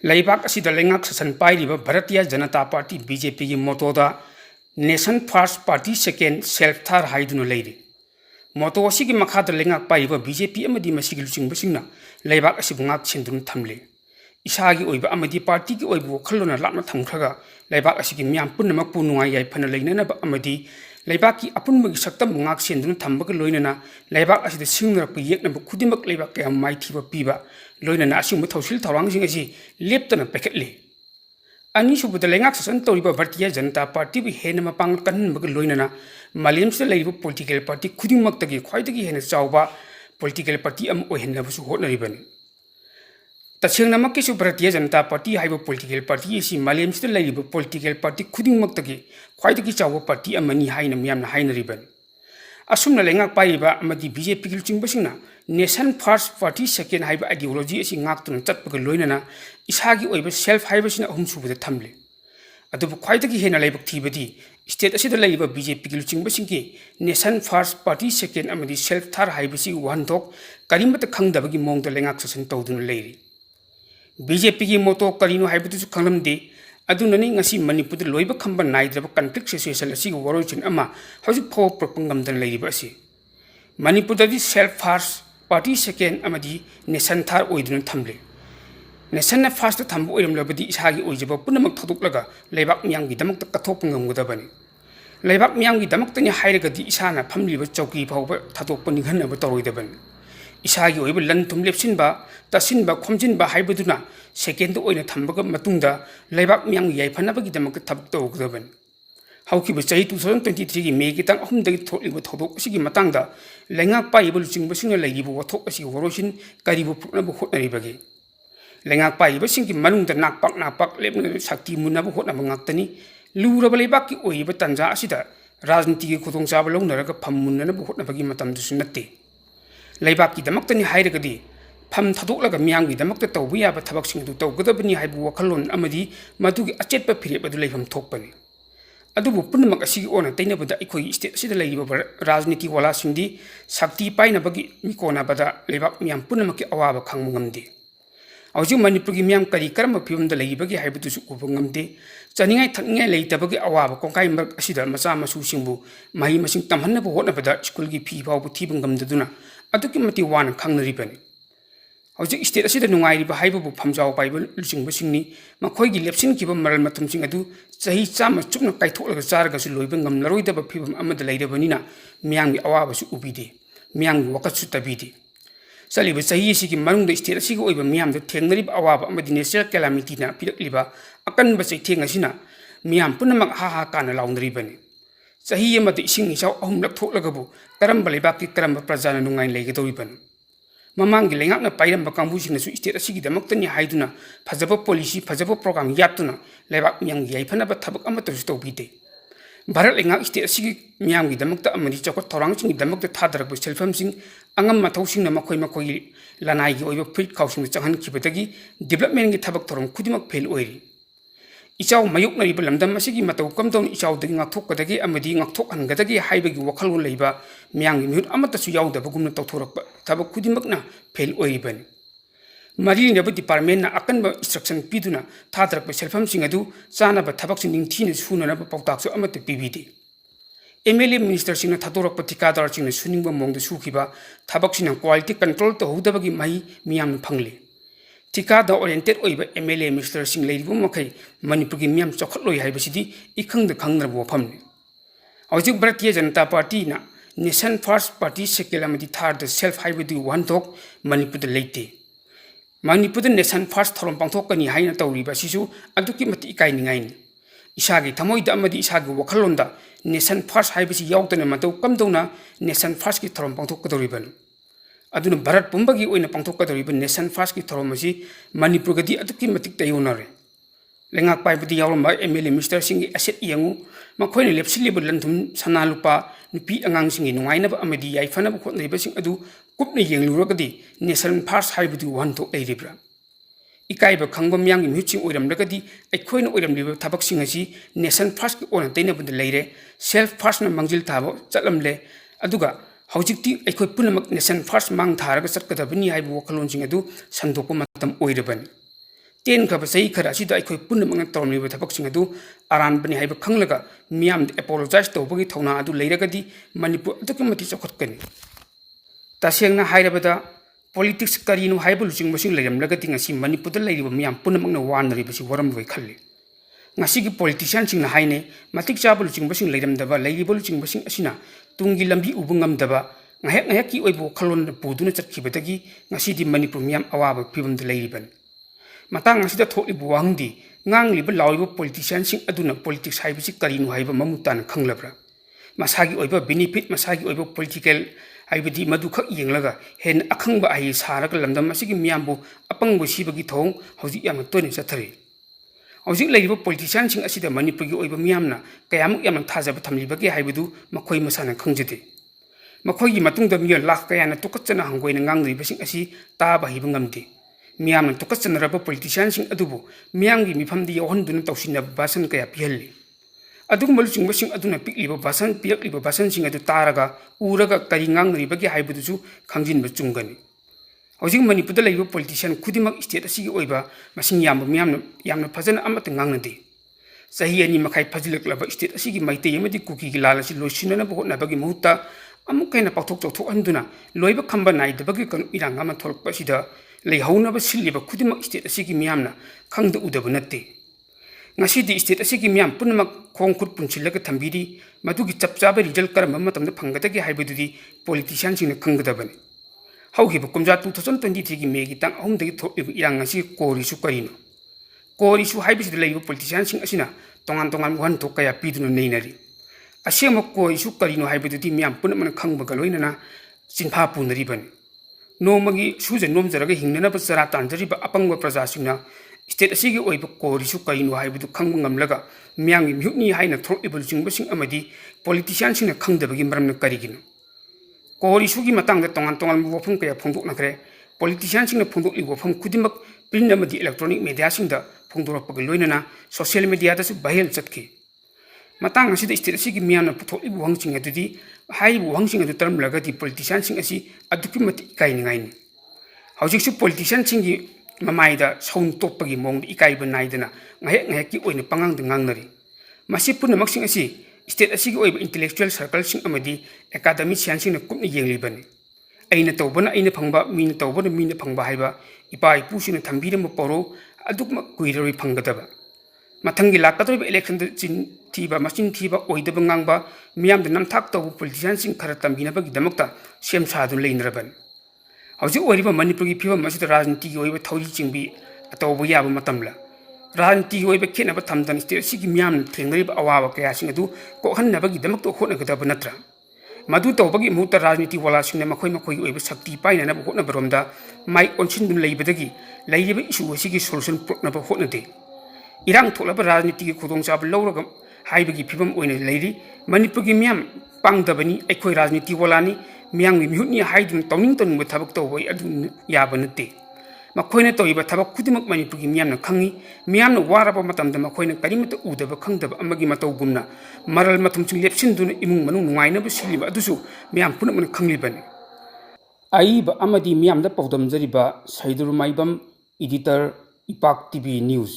Laibak asida lengak sasan pairiba Bharatiya Janata Party BJP gi motoda Nation First Party Second Self Thar haiduna leiri. Moto asigi makhada lengak pairiba BJP amadi masigi luchingba laibak asibu ngak chendun thamle. Isagi oiba amadi party gi oibu khallona lakna thamkhraga laibak asigi miyam punnamak pu nungai yaifana leinana ba amadi laibak ki apunmagi saktam ngak chendun thambag loinana laibak asida singrak pu yekna bu khudimak laibak ka maithiba piba loinana asingba thausil thawang sing asi leptana peketli. Ani subada lengak sasan toriba Bharatiya Janata Party bi hena mapang kanbag loinana malemsida leiba political party khudimak tagi khwaidagi hena chawba political party am ohenna busu hotnaribani. Tasengnamakki su Bharatiya Janata Party haiba political party si malemsida leiba political party khudimak tagi khwaidagi chawba party amani haina miyamna hainaribani. Asumna lengak paiba amadi BJP ki luchingba Nation First Party Second haiba ideology asi ngaktuna chatpaga loinana isagi oiba self haiba sina ahum subada thamle. Adubu khwaidagi hena laibak thibadi state asida leiba BJP ki luchingba singki Nation First Party Second amadi self thar haiba si wanthok karimata khangdabagi mongda lengak sasan tawduna leiri. BJP ki moto karino haibatu su khanglamde adunani ngasi Manipur loiba khamba naidraba conflict situation asi warochin ama hauju pho propangamdan leiba asi. Manipur da self first party second amadi nation thar oiduna thamle. Nation first thambu oiram labadi isagi oijaba punamak thaduklaga leibak miyang gi damak kathok ngamgadabani. Leibak miyang gi damak tani hairagadi isana phamliba chauki phawba thadok pani ghanaba toroidabani. Isagi oiba lan thum lepsinba tasinba khomjinba haibaduna second oina thambaga matungda leibak miyang gi yaifanabagi damak thabuk tawgdaban. Hauki bachai 2023 gi May gi tang ahum dagi tholiba thodok asigi matangda lengak paiba luchingba singna leigiba wathok asi waroshin karibu phuknabu hotnaribagi. Lengak paiba singki manungda nakpak lepna sakti munabu hotnaba ngaktani luraba leibak ki oiba tanja asida rajniti gi khudongchaba launaraga phammunnanabu hotnabagi matamdusu natte. Laibak ki damaktani hairagadi pham thadoklaga miyam gi damakta tawbu yaba thabaksing du tawgadabani haibu wakhalon amadi madugi achetpa phirep adu leifam thokpani. Adubu punamak asigi ona tainabada ikoi state asida leiba rajniti wala singdi sakti painabagi mikona bada leibak miyam punamak awaba khangmu ngamde. Auji Manipur gi miyam kari karamba phibamda leibagi haibudu su uba ngamde. Chaningai thakningai leitabagi awaba kongkai mark asida macha masu singbu mahi masing tamhannabu hotnabada school gi phi phawbu thiba ngamdaduna aduki mati wana khangnaribani. Hojik state asida nungairiba haibabu phamjaw paiba luchingba singni makhoigi lepsin kiba maral matum sing adu chahi chama chukna kaitholaga charga su loiba ngamlaroidaba phibam amada leirabanina miyangmi awaba su ubide miyangmi wakatsu tabide. Saliba chahi sigi manungda state asigi oiba miyamda thengnariba awaba amadi natural calamity na pirakliba akanba chaitheng asina miyam punamak ha kana launaribani. Chahi amada ising isaw ahumlak tholagabu karamba leibaki karamba prajana nungai leigadoribani. Mamangi lengakna pairamba kangbusinga su state asigi damaktani haiduna phajaba policy phajaba program yaptuna leibak miyang yaifanaba thabak amata su tawbide. Bharat lengak state asigi miyamgi damakta amani chakot thorangsingi damakta thadarakba selfamsing angam mathausingna makhoi lanai gi oiba fit kausing changhan khibadagi development gi thabak thoram khudimak fail oiri. Ichaw mayoknariba lamdam asigi mataw kamdon ichaw dagi ngakthokadagi amadi ngakthokhangadagi haibagi wakhalon leiba miyanggi mihut amata su yawdabagumna tawthorakba thabak khudimakna fail oiribani. Marinaba department na akanba instruction piduna thadarakba selfamsing adu chanaba thabaksin ningthina sunanaba pawtaksu amata pibide. MLA minister singna thadorakba tikadar singna suningba mongda sukhiba thabaksina quality control tawhudabagi mai miyamna phangle. Tikada oriented oiba MLA minister sing leiribu makai Manipur gi miyam chokhatloi haibasidi ikhangda khangnarbu wafamne. Hojik Bharatiya Janata Party na Nation First Party Second amadi third self haibadi wanthok Manipur da leite. Manipur da Nation First thorom pangthokani haina tawriba sisu aduki mati ikainingaini. Isagi thamoida amadi isagi wakhalonda Nation First haibasi yawdana mataw kamdona Nation First ki thorom pangthokadoribani. Aduna Bharat pumbagi oina pangthokadoriba Nation First ki thoromasi Manipur gadi aduki matik tayonare. Lengak paibadi yawramba MLA minister singi asset yangu makhoina lepsiliba lanthum sanalupa nupi angang singi nungainaba amadi yaifanaba khotnariba sing adu kupna yengluragadi Nation First haibadi wanthok leiribra. Ikaiba khangba miyanggi mihutching oiramragadi aikhoina oiramliba thabak sing asi Nation First ki ona tainabunda leire self first na mangjil thabo chatlamle aduga hojikti aikoi punamak Nation First mang tharaga chatkadabani haibu wakhalonsing adu sandokpa matam oirabani. ꯇꯦꯟꯈ꯭ꯔꯕ ꯆꯍꯤ ꯈꯔ ꯑꯁꯤꯗ ꯑꯩꯈꯣꯏ ꯄꯨꯝꯅꯃꯛꯅ ꯇꯧꯔꯝꯂꯤꯕ ꯊꯕꯛꯁꯤꯡ ꯑꯗꯨ ꯑꯔꯥꯟꯕꯅꯤ ꯍꯥꯏꯕ ꯈꯪꯂꯒ ꯃꯤꯌꯥꯝꯗ ꯑꯦꯄꯣꯂꯣꯖꯥꯏꯖ ꯇꯧꯕꯒꯤ ꯊꯧꯅꯥ ꯑꯗꯨ ꯂꯩꯔꯒꯗꯤ ꯃꯅꯤꯄꯨꯔ ꯑꯗꯨꯛꯀꯤ ꯃꯇꯤꯛ ꯆꯥꯎꯈꯠꯀꯅꯤ तसेंना हाइरबदा पॉलिटिक्स करीनो हाइब लुचिंगबसिंग लेरमलगति ngasi मणिपुरदा लेरिबा मियाम पुनमकना वानरिबसि वरमबोय खल्ली ngasi gi politician sing na haine matik chabu lुचिंगबसिंग लेरमदबा लेरिबो लुचिंगबसिंग असिना तुंगी लंबी उबंगमदबा ngahek ngahek ki oibo khalon puduna chakkhibadagi ngasi di manipur मियाम अवाब फिबमदा लेरिबन matang ngasi da tholibu wangdi ngangliba lawibo politician sing aduna politics haibisi karino haiba mamutan khanglabra masagi oiba benefit masagi oiba political हाइबदी मधु खक येंगलगा हेन अखंग आई सारग लमदम असिगी मियामबु अपंगबु सिबगी थोंग हौजि याम तोनि चथरि हौजि लेरिबो politician सिंग असिदा मणिपुरगी ओइबा मियामना कयामुक याम थाजब थमलिबगे हाइबदु मखोइ मसाना खंगजदे मखोइगी मतुंगदा मिया lakh कयाना तुकचना हंगोइना ngangribasing asi ताबा हिब ngamde मियामना तुकचना रब politician सिंग अदुबु मियामगी मिफमदि यौहनदुना तौसिना बासन कया पिहल्ली अदुगुम लुचिंगबसिंग अदुना पिकलिबा बासन पिरकलिबा बासन सिंग अदु तारगा उरगा करी ngangribagi हाइबदुसु खंजिनबा चुंगनी हौजिक मणिपुरदा लेरिबा politician खुदिमक state असिगी ओइबा मसिंग यामबा मियामना यामना फजन अमत ngangnदे सही अनि मखाइ फजिलकलबा स्टेट असिगी माइते यमदि कुकीगी लालसि लोइसिनना बहोनबगी मुहुत्ता अमुकैना पाथोक चौथोक हंदुना लोइबा खंबा नाइदबगी कनु इरांग अमा थोलकपसिदा लेहौनबा सिल्लिबा खुदिमक स्टेट असिगी मियामना खंगद उदब नत्ते ngasi state asigi miyam punmak khongkhut punchilaga thambiri madugi chapchaba result karamba matamda phanggadagi haibududi politician sing khanggadabani haugiba kumja 2023 gi megi tang ahum dagi tholibu irang ngasi kori su karino kori su haibisi leibu politician sing asina tongan tongan wan thokaya piduna neinari asema kori su karino haibududi miyam punamana khangbaga loinana sinpha punari bani nomagi suja nomjaraga hingnana basara tanjariba apangwa praja singna state असिगी ओइब कोरिसु करिनो हाइबदु खंग ngamlaga मियांगी म्युनी हाइना थ्रोइबल चिंगबसिंग अमदि पॉलिटिशियन सिंग खंगदबगी मरमना करिगिनो कोरिसुगी मतंगदा तोंगान तोंगान वफम कया फोंदोकनखरे पॉलिटिशियन सिंग फोंदोकलि वफम खुदिमक प्रिंट अमदि इलेक्ट्रॉनिक मीडिया सिंगदा फोंदोरपग लोइनना सोशल मीडिया दसु भाइरल चतकी मतंग असिदा स्टेट असिगी मियामना पुथोलि वहंसिंग अदुदि हाइबु वहंसिंग अदु तरमलगदि पॉलिटिशियन सिंग असि अदुकि मति काइनिंगाइनि हौजिकसु पॉलिटिशियन सिंगी ममाइदा सौन तोपगी मोंग इकाइबा नाइदना ngahek ngahek ki oina pangang ngangnari masi punamak sing asi state asigi oiba intellectual circle sing amadi academic science sing na kupni yenglibani aina tawbana aina phangba mina tawbana mina phangba haiba ipa ipu sing thambira ma poro adukma kuiroi phanggadaba mathangi lakadriba election da chin thiba machin thiba oidaba ngangba miyam da namthak tawu politician sing khara tambina bagi damakta sem sadun leinraban हौजिक ओरिबा Manipur की फिवम मसिद राजनीति की ओइबा थौरी चिंबी अतौबा याबा मतमला राजनीति की ओइबा खेनबा थमदन state सिगी मियाम थेंगरिबा अवाबा कया सिंग अदु कोहन्नबगी दमक तो होनगदबा नत्रा मधु तौबगी मुता राजनीति वाला सिंग मखोइ मखोइ ओइबा शक्ति पाइनना होनबरोमदा माइ ओनसिनदुन लेइबदगी लेइबा इशू सिगी सोल्यूशन पुरनबा होनदे इरांग थोलबा राजनीति की खुदोंचाबा लौरगा हाइबगी फिवम ओइने लेइरि मणिपुर की मियाम पांगदबनी अखोइ राजनीति वालानी मियांगी म्युनी हाइदुन तौनिंग तनुबा थबक तौबई अदु याबा नते मखोइना तौइबा थबक खुदिमक मणिपुरगी मियामना खंगी मियामना वाराबा मतमदा मखोइना करिमत उदबा खंगदबा अमगी मतौगुमना मरल मथुमचिंग लेप्सिनदुन इमुंग मनुंग नुंगाइनबा सिलिबा अदुसु मियाम पुनमना खंगलिबनी आइबा अमदी मियामदा पौदमजरिबा सैदुर माइबम एडिटर इपाक टीवी न्यूज़